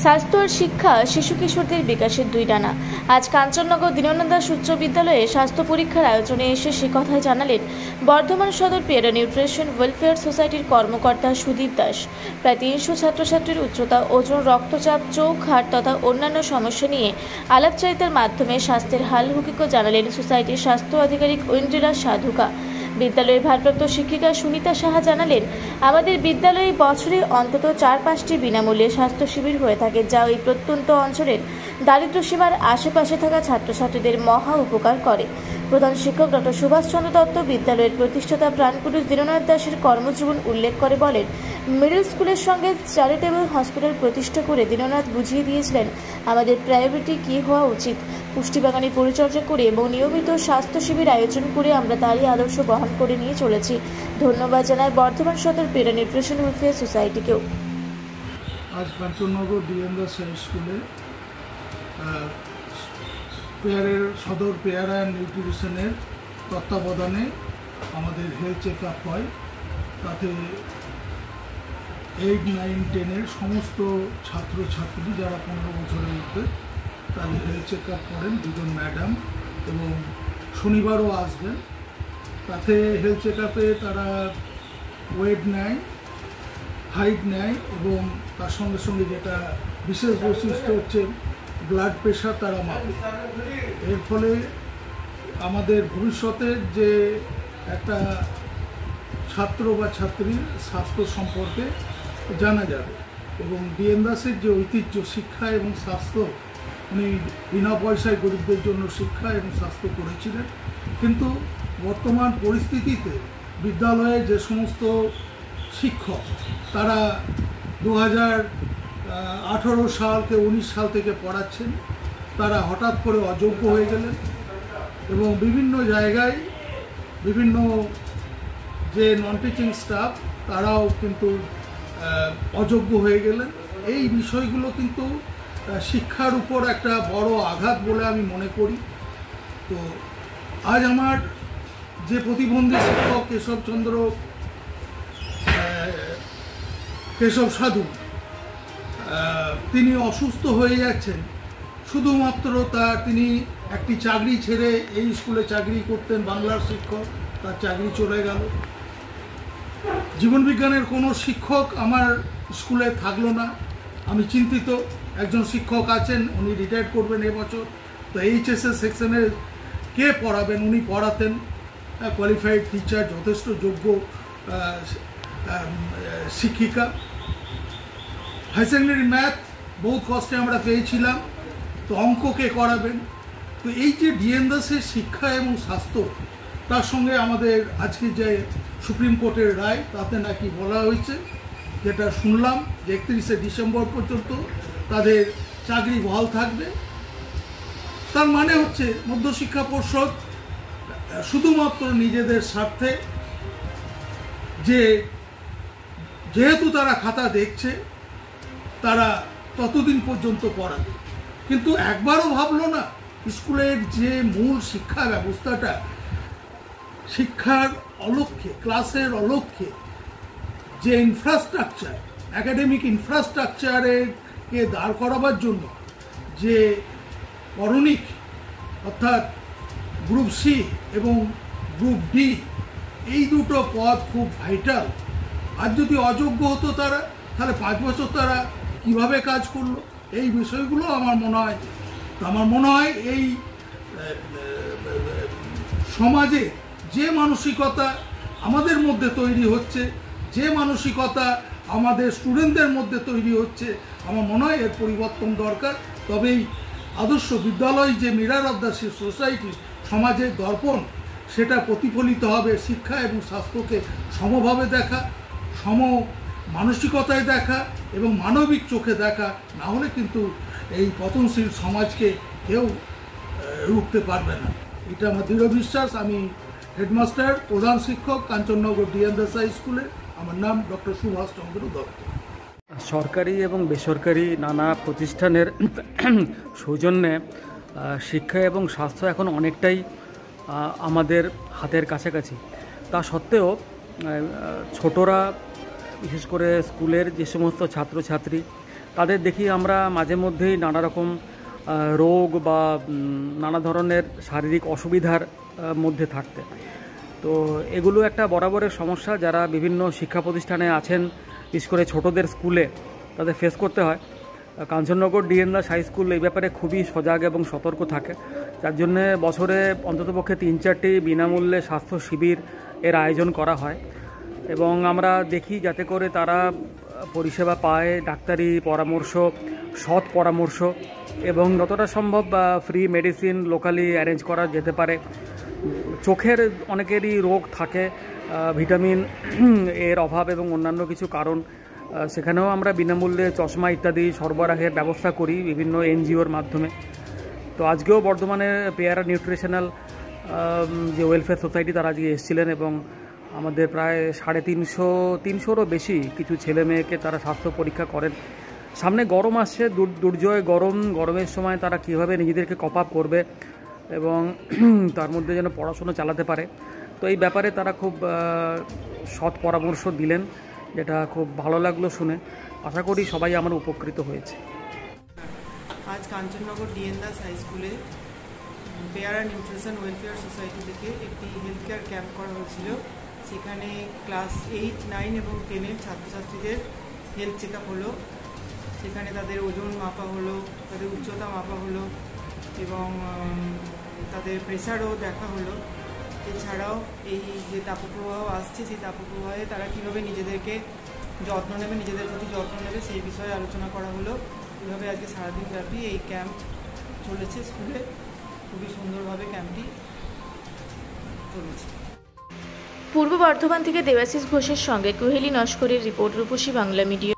স্বাস্থ্য আর শিক্ষা শিশু কিশোরদের বিকাশের দুই ডানা। আজ কাঞ্চননগর দীননাথ দাস উচ্চ বিদ্যালয়ে স্বাস্থ্য পরীক্ষার আয়োজনে এসে সে কথাই জানালেন বর্ধমান সদর পেয়ারা নিউট্রিশন ওয়েলফেয়ার সোসাইটির কর্মকর্তা সুদীপ দাস। প্রায় 300 ছাত্রছাত্রীর উচ্চতা, ওজন, রক্তচাপ, চোখ, হাড় তথা অন্যান্য সমস্যা নিয়ে আলাপচারিতার মাধ্যমে স্বাস্থ্যের হাল হুকিকো জানালেন সোসাইটির স্বাস্থ্য আধিকারিক ঐন্দ্রিলা সাধুকা। বিদ্যালয়ের ভারপ্রাপ্ত শিক্ষিকা সুনিতা সাহা জানালেন, আমাদের বিদ্যালয়ে বছরে অন্তত 4-5টি বিনামূল্যে স্বাস্থ্য শিবির হয়ে থাকে, যা ওই প্রত্যন্ত অঞ্চলের দারিদ্র্য সীমার আশেপাশে থাকা ছাত্রছাত্রীদের মহা উপকার করে। প্রধান শিক্ষক ডক্টর সুভাষচন্দ্র দত্ত বিদ্যালয়ের প্রতিষ্ঠাতা প্রাণপুরুষ দীননাথ দাসের কর্মজীবন উল্লেখ করে বলেন, মিডল স্কুলের সঙ্গে চ্যারিটেবল হসপিটাল প্রতিষ্ঠা করে দীননাথ বুঝিয়ে দিয়েছিলেন আমাদের প্রায়োরিটি কী হওয়া উচিত। পুষ্টিবাগানী পরিচর্যা করে এবং নিয়মিত স্বাস্থ্য শিবির আয়োজন করে আমরা তারই আদর্শ বহন করে নিয়ে চলেছি। ধন্যবাদ জানায় বর্ধমান সদর পেয়ারা নিউট্রিশন ওয়েলফেয়ার সোসাইটিকেও। আজ কাঞ্চননগর দীননাথ দাস স্কুলে পেয়ারের সদর পেয়ারা নিউট্রিশনের তত্ত্বাবধানে আমাদের হেলথ চেক আপ হয়। তাতে 8, 9, 10-এর সমস্ত ছাত্রছাত্রী যারা 15 বছরের মধ্যে তাদের হেলথ চেক আপ করেন দুজন ম্যাডাম, এবং শনিবারও আসবেন। তাতে হেলথ চেক আপে তারা ওয়েট নেয়, হাইট নেয়, এবং তার সঙ্গে সঙ্গে যেটা বিশেষ বৈশিষ্ট্য হচ্ছে ব্লাড প্রেশার তারা মাপে। এর ফলে আমাদের ভবিষ্যতের যে একটা ছাত্র বা ছাত্রীর স্বাস্থ্য সম্পর্কে জানা যাবে। এবং দীননাথ দাসের যে ঐতিহ্য শিক্ষা এবং স্বাস্থ্য, উনি বিনা পয়সায় গরিবদের জন্য শিক্ষা এবং স্বাস্থ্য করেছিলেন। কিন্তু বর্তমান পরিস্থিতিতে বিদ্যালয়ে যে সমস্ত শিক্ষক তারা 2018 সাল থেকে 19 সাল থেকে পড়াচ্ছেন, তারা হঠাৎ করে অযোগ্য হয়ে গেলেন, এবং বিভিন্ন জায়গায় বিভিন্ন যে নন টিচিং স্টাফ তারাও কিন্তু অযোগ্য হয়ে গেলেন। এই বিষয়গুলো কিন্তু শিক্ষার উপর একটা বড় আঘাত বলে আমি মনে করি। তো আজ আমার যে প্রতিবন্ধী শিক্ষক কেশব সাধু, তিনি অসুস্থ হয়ে যাচ্ছেন, শুধুমাত্র তিনি একটি চাকরি ছেড়ে এই স্কুলে চাকরি করতেন, বাংলার শিক্ষক, তার চাকরি চলে গেল। জীবনবিজ্ঞানের কোনো শিক্ষক আমার স্কুলে থাকলো না। আমি চিন্তিত। একজন শিক্ষক আছেন, উনি রিটায়ার করবেন এবছর। তো এইচএসএস সেকশনে কে পড়াবেন? উনি পড়াতেন, কোয়ালিফাইড টিচার, যথেষ্ট যোগ্য শিক্ষিকা। হাই সেকেন্ডারি ম্যাথ বহুত কষ্টে আমরা পেয়েছিলাম, তো অঙ্ক কে করাবেন? তো এই যে দীননাথ দাসের শিক্ষা এবং স্বাস্থ্য, তার সঙ্গে আমাদের আজকে যে সুপ্রিম কোর্টের রায়, তাতে নাকি বলা হয়েছে, যেটা শুনলাম, যে 31শে ডিসেম্বর পর্যন্ত তাদের চাকরি বহাল থাকবে। তার মানে হচ্ছে মধ্যশিক্ষা পর্ষদ শুধুমাত্র নিজেদের স্বার্থে, যেহেতু তারা খাতা দেখছে, তারা ততদিন পর্যন্ত পড়াবে। কিন্তু একবারও ভাবলো না স্কুলের যে মূল শিক্ষা ব্যবস্থাটা, শিক্ষার অলক্ষ্যে, ক্লাসের অলক্ষ্যে যে ইনফ্রাস্ট্রাকচার, একাডেমিক ইনফ্রাস্ট্রাকচারকে দাঁড় করাবার জন্য যে করণিক, অর্থাৎ গ্রুপ সি এবং গ্রুপ ডি, এই দুটো পদ খুব ভাইটাল। আর যদি অযোগ্য হতো তারা, তাহলে 5 বছর তারা কিভাবে কাজ করলো? এই বিষয়গুলো আমার মনে হয় এই সমাজে যে মানসিকতা আমাদের মধ্যে তৈরি হচ্ছে, যে মানসিকতা আমাদের স্টুডেন্টদের মধ্যে তৈরি হচ্ছে, আমার মনে হয় এর পরিবর্তন দরকার। তবেই আদর্শ বিদ্যালয় যে মিরর অফ দ্য সোসাইটি, সমাজের দর্পণ, সেটা প্রতিফলিত হবে। শিক্ষা এবং স্বাস্থ্যকে সমভাবে দেখা, সম মানসিকতায় দেখা এবং মানবিক চোখে দেখা, না হলে কিন্তু এই পতনশীল সমাজকে কেউ রুখতে পারবে না। এটা আমার দৃঢ় বিশ্বাস। আমি হেডমাস্টার, প্রধান শিক্ষক, কাঞ্চননগর দীননাথ দাস হাই স্কুলে। আমার নাম ডক্টর সুভাষচন্দ্র দত্ত। সরকারি এবং বেসরকারি নানা প্রতিষ্ঠানের সৌজন্যে শিক্ষা এবং স্বাস্থ্য এখন অনেকটাই আমাদের হাতের কাছাকাছি। তা সত্ত্বেও ছোটরা, বিশেষ করে স্কুলের যে সমস্ত ছাত্রছাত্রী, তাদের দেখি আমরা মাঝে মধ্যেই নানা রকম রোগ বা নানা ধরনের শারীরিক অসুবিধার মধ্যে থাকতে। তো এগুলো একটা বরাবরের সমস্যা যারা বিভিন্ন শিক্ষা প্রতিষ্ঠানে আছেন, বিশেষ করে ছোটদের স্কুলে তাদের ফেস করতে হয়। Kanchannagar DN Das high school এই ব্যাপারে খুবই সজাগ এবং সতর্ক থাকে, যার জন্যে বছরে অন্ততপক্ষে 3-4টি বিনামূল্যে স্বাস্থ্য শিবির এর আয়োজন করা হয় এবং আমরা দেখি যাতে করে তারা পরিষেবা পায়, ডাক্তারি পরামর্শ, সৎ পরামর্শ এবং যতটা সম্ভব ফ্রি মেডিসিন লোকালি অ্যারেঞ্জ করা যেতে পারে। চোখের অনেকেরই রোগ থাকে, ভিটামিন এর অভাব এবং অন্যান্য কিছু কারণ, সেখানেও আমরা বিনামূল্যে চশমা ইত্যাদি সরবরাহের ব্যবস্থা করি বিভিন্ন এনজিওর মাধ্যমে। তো আজকেও বর্ধমানে পেয়ারা নিউট্রিশনাল যে ওয়েলফেয়ার সোসাইটি তারা আজকে এসেছিলেন এবং আমাদের প্রায় 350-400-ও বেশি কিছু ছেলে মেয়েকে তারা স্বাস্থ্য পরীক্ষা করেন। সামনে গরম আসছে, দুর্জয় গরমের সময় তারা কীভাবে নিজেদেরকে কপ আপ করবে এবং তার মধ্যে যেন পড়াশোনা চালাতে পারে। তো এই ব্যাপারে তারা খুব সৎ পরামর্শ দিলেন, যেটা খুব ভালো লাগলো শুনে। আশা করি সবাই আমার উপকৃত হয়েছে। আজ কাঞ্চননগর ডিএন দাস হাই স্কুলে পেয়ারা নিউট্রিশন ওয়েলফেয়ার সোসাইটি থেকে একটি হেলথ কেয়ার ক্যাম্প করা হয়েছিল। সেখানে ক্লাস 8, 9 এবং 10-এর ছাত্রছাত্রীদের হেলথ চেক আপ হলো। সেখানে তাদের ওজন মাপা হলো, তাদের উচ্চতা মাপা হলো এবং তাদের প্রেশারও দেখা হলো। এছাড়াও এই যে তাপপ্রবাহ আসছে, সেই তাপপ্রবাহে তারা কীভাবে নিজেদেরকে যত্ন নেবে, নিজেদের প্রতি যত্ন নেবে, সেই বিষয়ে আলোচনা করা হলো। এইভাবে আজকে সারাদিন ব্যাপী এই ক্যাম্প চলেছে স্কুলে। খুবই সুন্দরভাবে ক্যাম্পটি চলেছে। পূর্ব বর্ধমান থেকে দেবাশিস ঘোষের সঙ্গে কুহেলি নস্করের রিপোর্ট, রূপসী বাংলা মিডিয়া।